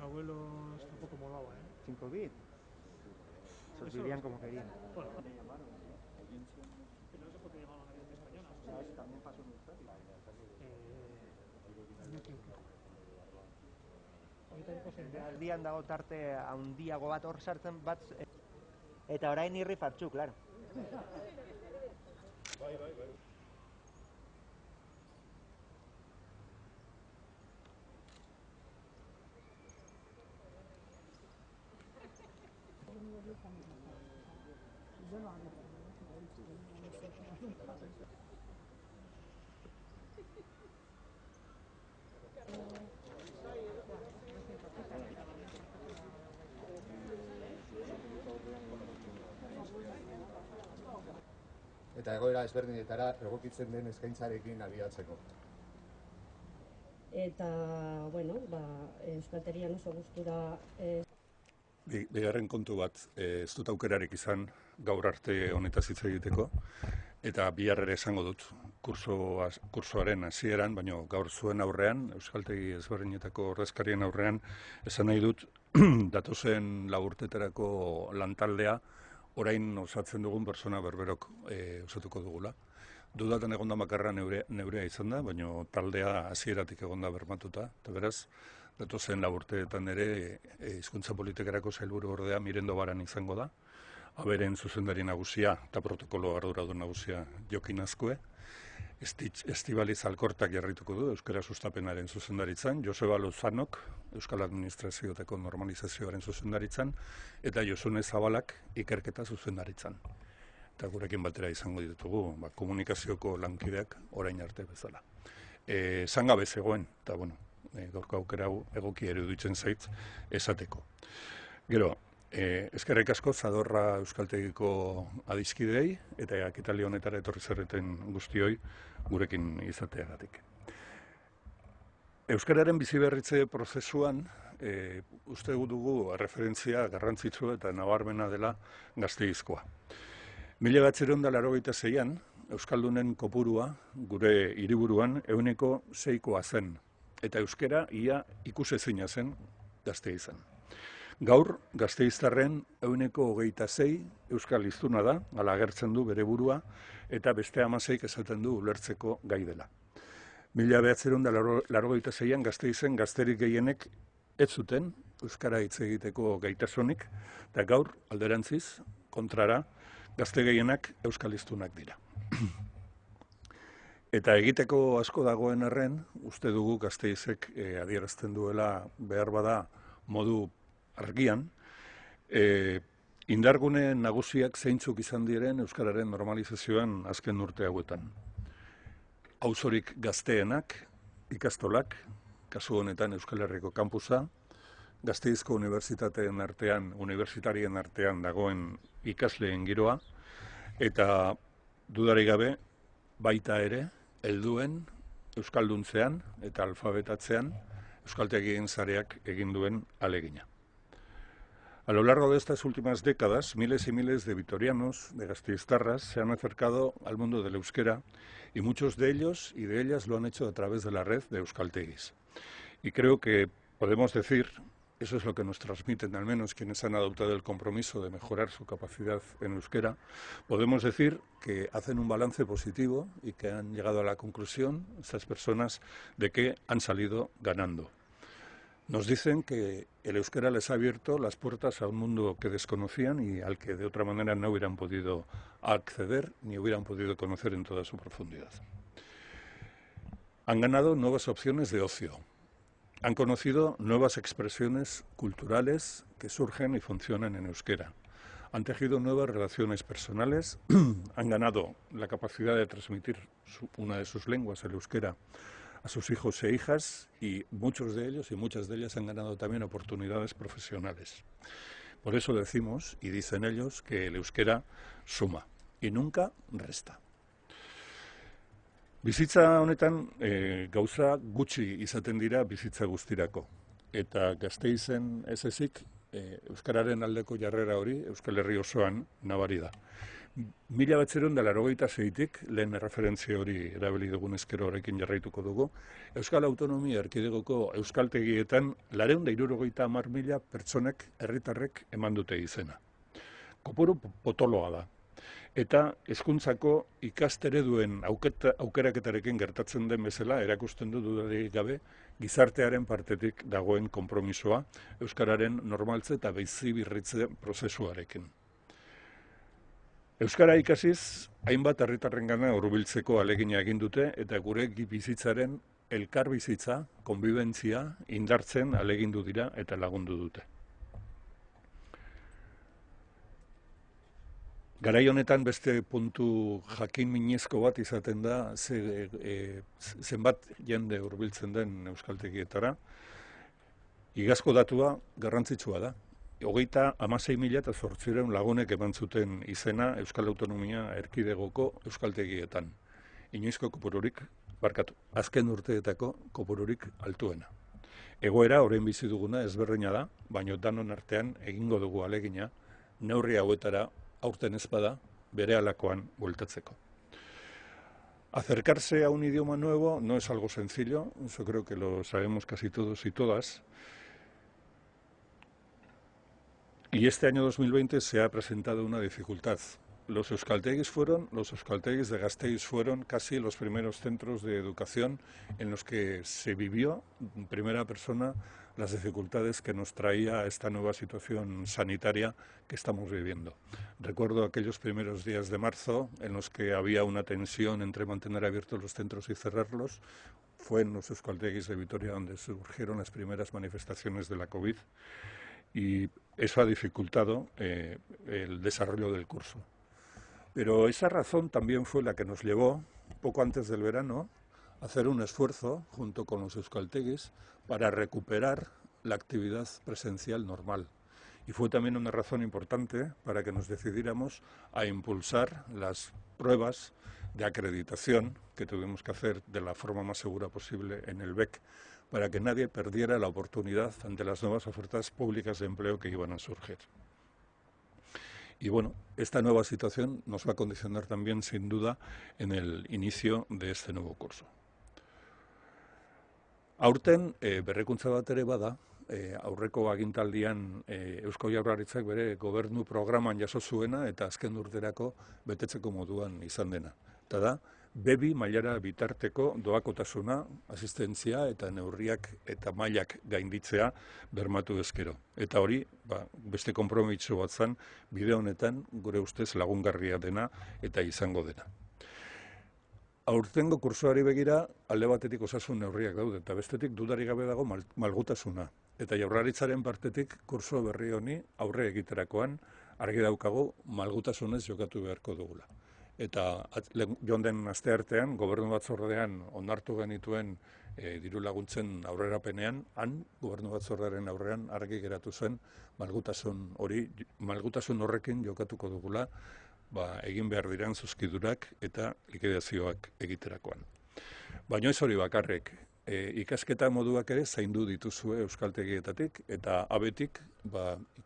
abuelos tampoco molaba, ¿eh? 5 bits. Esos vivían como querían. Bueno, pero no sé por qué llamaban avión de española. También pasó en Euskadi. Aldian dago tarte handiago bat hor sartzen bat, eta orain irri fartxu, claro. Bai. Eta egoera ezberdinetara egokitzen den eskaintzarekin abiatzeko. Eta, bueno, euskalterian oso gustura... Bigarren kontu bat, ez dut aukerarik izan gaur arte honetaz hitz egiteko, eta bihar ere esango dut kursoaren hasieran, baina gaur zuen aurrean, euskaltegi ezberdinetako ordezkarien aurrean, esan nahi dut datozen 4 urtetarako lantaldea orain osatzen dugun persona berberok osatuko dugula. Dudatan egonda bakarra neurea izan da, baina taldea hasieratik egonda bermatuta, eta beraz, datozen 4 urteetan ere hizkuntza politikarako sailburu ordea Mirendo Baran izango da, Aberen zuzendari nagusia eta protokolo arduradun nagusia Jokin Azkue, Estibaliz Alkortak jarrituko du Euskara Sustapenaren zuzendaritzan, Joseba Lozanok Euskal Administrazioetako normalizazioaren zuzendaritzan, eta Josune Zabalak ikerketa zuzendaritzan. Eta gurekin batera izango ditugu, komunikazioko lankideak orain arte bezala. Zangabe zegoen, eta bueno, gaurko aukera egoki eruditzen zait esateko. Gero, eskerrik asko Zadorra Euskaltegiko adiskidei eta ekitaldi honetara etorri zareten guztioi gurekin izateagatik. Euskararen biziberritze prozesuan uste dugu referentzia garrantzitsua eta nabarmena dela Gasteizkoa. 1986an Euskaldunen kopurua gure hiriburuan 6%koa zen, eta euskara ia ikusezina zen Gasteizan. Gaur, Gasteiztarren 26% euskal hiztuna da, hala agertzen du bere burua, eta beste 16 esaten du ulertzeko gai dela. 1986an Gasteizen gazterik gehienek ez zuten euskara hitz egiteko gaitasunik, eta gaur, alderantziz, kontrara, gazte gehienak euskal hiztunak dira. Eta egiteko asko dagoen arren, uste dugu Gasteizek adierazten duela behar bada modu argian, indargune nagusiak zeintzuk izan diren euskararen normalizazioan azken urte hauetan. Auzorik gazteenak, ikastolak, kasu honetan Euskal Herriko kampusa, Gasteizko unibertsitarien artean dagoen ikasleen giroa, eta dudarik gabe baita ere, helduen euskalduntzean eta alfabetatzean euskaltegien sareak egin duen alegina. A lo largo de estas últimas décadas, miles y miles de vitorianos, de gasteiztarras, se han acercado al mundo del euskera y muchos de ellos y de ellas lo han hecho a través de la red de euskaltegis. Y creo que podemos decir, eso es lo que nos transmiten al menos quienes han adoptado el compromiso de mejorar su capacidad en euskera, podemos decir que hacen un balance positivo y que han llegado a la conclusión, estas personas, de que han salido ganando. Nos dicen que el euskera les ha abierto las puertas a un mundo que desconocían y al que de otra manera no hubieran podido acceder ni hubieran podido conocer en toda su profundidad. Han ganado nuevas opciones de ocio. Han conocido nuevas expresiones culturales que surgen y funcionan en euskera. Han tejido nuevas relaciones personales, han ganado la capacidad de transmitir una de sus lenguas, el euskera, a sus hijos e hijas, y muchos de ellos y muchas de ellas han ganado también oportunidades profesionales. Por eso decimos, y dicen ellos, que el euskera suma y nunca resta. Bizitza honetan gauza gutxi izaten dira bizitza guztirako. Eta Gasteizen ez ezik euskararen aldeko jarrera hori Euskal Herri osoan nabari da. 1986tik, lehen referentzia hori erabili dugun ezkero horrekin jarraituko dugu, Euskal Autonomia Erkidegoko euskaltegietan 270.000 pertsonek, herritarrek eman dute izena. Kopuru potoloa da. Eta hezkuntzako ikastereduen aukeraketarekin gertatzen den bezala erakusten du dudarik gabe gizartearen partetik dagoen konpromisoa euskararen normaltze eta bizi-birritze prozesuarekin. Euskara ikasiz, hainbat herritarrengana hurbiltzeko ahalegina egin dute eta gure bizitzaren elkarbizitza, konbibentzia indartzen ahalegindu dira eta lagundu dute. Garai honetan beste puntu jakin minezko bat izaten da zenbat jende hurbiltzen den euskaltegietara. Igazko datua garrantzitsua da. 36.800 lagunek eman zuten izena Euskal Autonomia Erkidegoko euskaltegietan. Inoizko kopururik, azken urteetako kopururik altuena. Egoera orain bizi duguna ezberdina da, baina danon artean egingo dugu ahalegina neurri hauetara aurten ez bada berehalakoan bueltatzeko. Acercarse a un idioma nuevo no es algo sencillo, eso creo que lo sabemos casi todos y todas. Y este año 2020 se ha presentado una dificultad. Los euskaltegis de Gasteiz fueron casi los primeros centros de educación en los que se vivió en primera persona las dificultades que nos traía esta nueva situación sanitaria que estamos viviendo. Recuerdo aquellos primeros días de marzo en los que había una tensión entre mantener abiertos los centros y cerrarlos. Fue en los euskaltegis de Vitoria donde surgieron las primeras manifestaciones de la COVID y eso ha dificultado el desarrollo del curso. Pero esa razón también fue la que nos llevó, poco antes del verano, a hacer un esfuerzo junto con los euskaltegis para recuperar la actividad presencial normal. Y fue también una razón importante para que nos decidiéramos a impulsar las pruebas de acreditación que tuvimos que hacer de la forma más segura posible en el BEC, para que nadie perdiera la oportunidad ante las nuevas ofertas públicas de empleo que iban a surgir. Y bueno, esta nueva situación nos va a condicionar también, sin duda, en el inicio de este nuevo curso. Aurten, berrikuntza bat ere bada, aurreko agintaldian Eusko Jaurlaritzak bere gobernu programan jaso zuena eta azken urterako betetzeko moduan izan dena. Eta da, B2 mailara bitarteko doakotasuna, asistentzia eta neurriak eta mailak gainditzea bermatu ezkero. Eta hori, beste konpromiso bat zen, bide honetan gure ustez lagungarria dena eta izango dena. Aurtengo kursoari begira, alde batetik osasun neurriak daude, eta bestetik dudarik gabe dago malgutasuna. Eta Jaurlaritzaren partetik kurso berri honi aurre egiterakoan argi daukagu malgutasunez jokatu beharko dugula. Eta joan den asteartean, gobernu batzordean onartu genituen diru laguntzen aurrerapenean, gobernu batzordearen aurrean argi geratu zen malgutasun horrekin jokatuko dugula egin behar diren zuzkidurak eta likidazioak egiterakoan. Baina ez hori bakarrik, ikasketa moduak ere zaindu dituzue euskaltegietatik eta abetik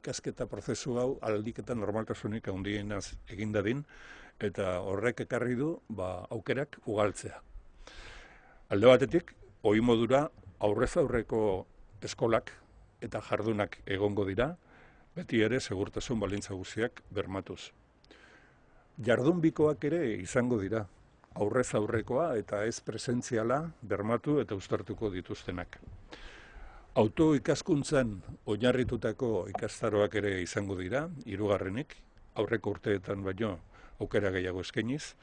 ikasketa prozesu hau aldiketa normaltasunik handienaz egin dadin eta horrek ekarri du aukerak ugaltzea. Alde batetik, ohi modura aurrez aurreko eskolak eta jardunak egongo dira, beti ere segurtasun baldintza guztiak bermatuz. Jardun bikoak ere izango dira, aurrez aurrekoa eta ez presentziala bermatu eta uztartuko dituztenak. Autoikaskuntzan oinarritutako ikastaroak ere izango dira, 3. aurreko urteetan baino aukera gehiago eskainiz,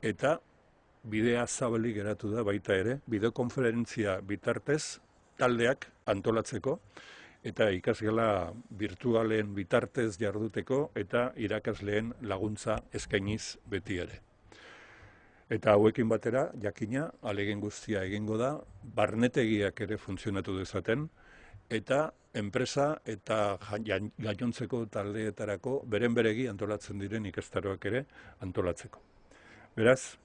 eta bidea zabalik geratu da baita ere, bideokonferentzia bitartez taldeak antolatzeko, eta ikasgela virtualen bitartez jarduteko eta irakasleen laguntza eskainiz beti ere. Eta hauekin batera, jakina, ahalegin guztia egingo da, barnetegiak ere funtzionatu dezaten, eta enpresa eta gainontzeko taldeetarako beren beregi antolatzen diren ikastaroak ere antolatzeko. Beraz,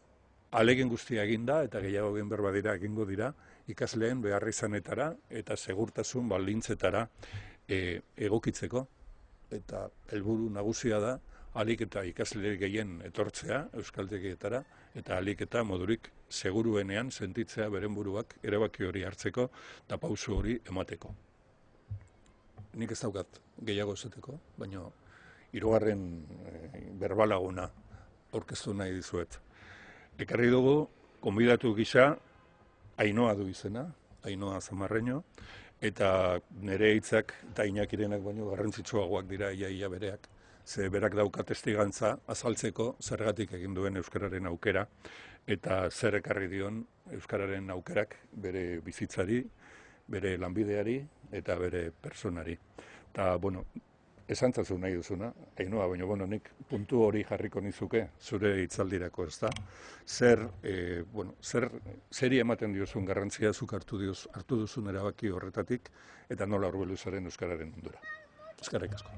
ahalegin guztia eginda eta gehiago egin behar badira egingo dira, ikasleen beharrizanetara eta segurtasun baldintzetara egokitzeko. Eta helburu nagusia da, alik eta ikasle gehien etortzea euskaltegietara, eta alik eta modurik seguruenean sentitzea beren buruak erabaki hori hartzeko eta pauso hori emateko. Nik ez daukat gehiago esateko, baina hirugarren berbalaguna aurkeztu nahi dizuet. Ekarri dugu, konbidatu gisa, Ainoa du izena, Ainoa Zamarreño, eta nire hitzak eta Iñakirenak baino garrantzitsuagoak dira ia bereak. Ze berak dauka testigantza azaltzeko zergatik egin duen euskararen aukera eta zer ekarri dion euskararen aukerak bere bizitzari, bere lanbideari eta bere personari. Eta, bueno, esantzazu nahi duzuna, Ainoa, baina, nik puntu hori jarriko nizuke zure hitzaldirako, ez da? Zeri ematen diozun garrantzia zuk hartu duzun erabaki horretatik eta nola Orbeluzaren euskararen mundura. Eskerrik asko.